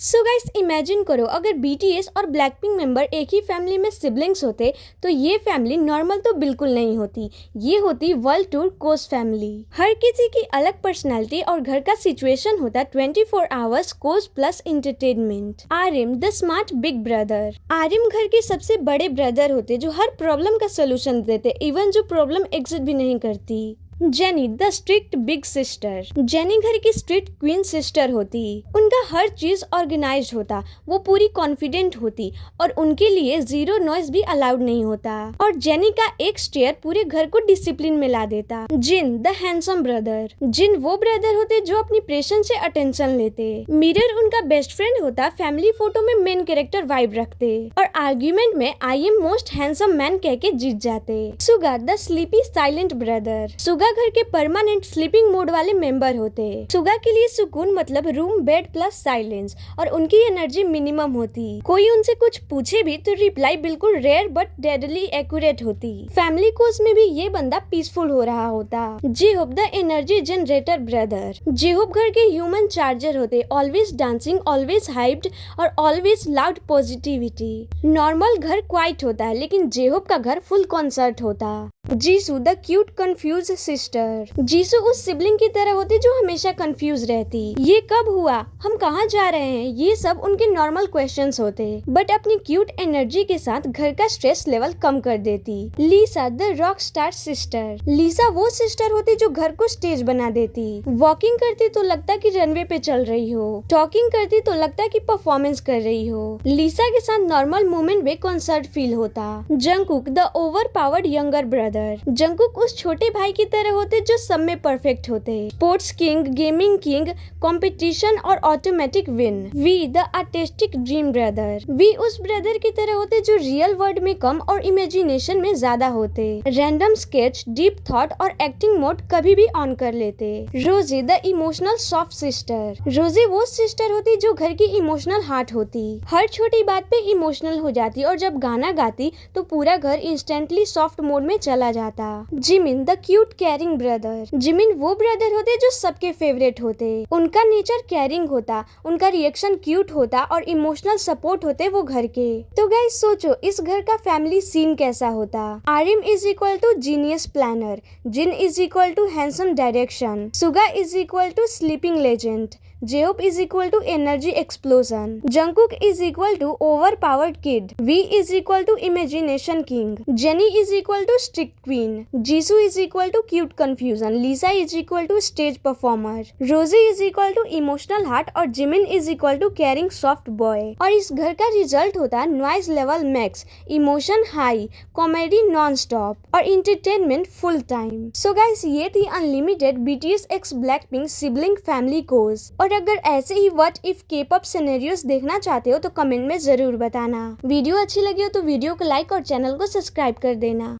So guys imagine करो अगर BTS और ब्लैकपिंक मेंबर एक ही फैमिली में सिबलिंग्स होते तो ये फैमिली नॉर्मल तो बिल्कुल नहीं होती। ये होती वर्ल्ड टूर कोस फैमिली। हर किसी की अलग पर्सनालिटी और घर का सिचुएशन होता 24 hours cos plus entertainment. Aryam the smart big brother. Aryam घर के सबसे बड़े ब्रदर होते जो हर प्रॉब्लम का सोल्यूशन देते, इवन जो प्रॉब्लम एग्जिट भी नहीं करती। Jenny the strict big sister. Jenny घर की स्ट्रिक्ट क्वीन सिस्टर होती। उनका हर चीज ऑर्गेनाइज्ड होता, वो पूरी कॉन्फिडेंट होती और उनके लिए जीरो नॉइज भी अलाउड नहीं होता। और जेनी का एक स्टेयर पूरे घर को डिसिप्लिन में ला देता। जिन द हैंडसम ब्रदर। जिन वो ब्रदर होते जो अपनी प्रेशन से अटेंशन लेते। मिरर उनका बेस्ट फ्रेंड होता, फैमिली फोटो में मेन कैरेक्टर वाइब रखते और आर्ग्यूमेंट में I am most handsome man कह के जीत जाते। सुगा द स्लीपी साइलेंट ब्रदर। सुगा घर के परमानेंट स्लीपिंग मोड वाले मेंबर होते। सुगा के लिए सुकून मतलब रूम बेड प्लस साइलेंस और उनकी एनर्जी मिनिमम होती। कोई उनसे कुछ पूछे भी तो रिप्लाई बिल्कुल रेयर बट डेडली एक्यूरेट होती। फैमिली कोर्स में भी ये बंदा पीसफुल हो रहा होता। जेहोब द एनर्जी जनरेटर ब्रदर। जेहोब घर के ह्यूमन चार्जर होते, ऑलवेज डांसिंग, ऑलवेज हाइप्ड और ऑलवेज लाउड पॉजिटिविटी। नॉर्मल घर क्वाइट होता है लेकिन जेहोब का घर फुल कॉन्सर्ट होता। Jisshu the cute confuse sister. Jisshu उस सिबलिंग की तरह होती जो हमेशा कंफ्यूज रहती। ये कब हुआ, हम कहाँ जा रहे हैं, ये सब उनके नॉर्मल क्वेश्चंस होते, बट अपनी क्यूट एनर्जी के साथ घर का स्ट्रेस लेवल कम कर देती। लीसा द रॉक स्टार सिस्टर। लीसा वो सिस्टर होती जो घर को स्टेज बना देती। वॉकिंग करती तो लगता कि रनवे पे चल रही हो, टॉकिंग करती तो लगता कि परफॉर्मेंस कर रही हो। लीसा के साथ नॉर्मल मोमेंट में कॉन्सर्ट फील होता। Jungkook the over powered younger brother. Jungkook उस छोटे भाई की तरह होते जो सब में परफेक्ट होते। Sports king, gaming king, competition और automatic win. V the artistic dream brother. V उस ब्रदर की तरह होते जो रियल वर्ल्ड में कम और इमेजिनेशन में ज्यादा होते। रैंडम स्केच, डीप थॉट और एक्टिंग मोड कभी भी ऑन कर लेते। रोजी द इमोशनल सॉफ्ट सिस्टर। रोजी वो सिस्टर होती जो घर की इमोशनल हार्ट होती। हर छोटी बात पे इमोशनल हो जाती और जब गाना गाती तो पूरा घर इंस्टेंटली सॉफ्ट मोड में चला जाता। Jimin the cute carrying brother. Jimin वो ब्रदर होते जो सबके फेवरेट होते। उनका नेचर कैरिंग होता, उनका रिएक्शन क्यूट होता और इमोशनल सपोर्ट होते वो घर के। तो गाइस सोचो इस घर का फैमिली सीन कैसा होता। Aryam is equal to genius planner, Jin is equal to handsome direction, Suga is equal to sleeping legend, J Hope is equal to energy explosion, Jungkook is equal to over powered kid, V is equal to imagination king, Jennie is equal to strict queen, Jisoo is equal to cute confusion, Lisa is equal to stage performer, Rosie is equal to emotional heart और Jimin is equal to caring soft boy. और इस घर का result होता noise level max, emotion high, comedy non stop और entertainment full time. So guys ये थी unlimited BTS X Blackpink sibling family course. और अगर ऐसे ही व्हाट इफ के-पॉप सिनेरियोस देखना चाहते हो तो कमेंट में जरूर बताना। वीडियो अच्छी लगी हो तो वीडियो को लाइक और चैनल को सब्सक्राइब कर देना।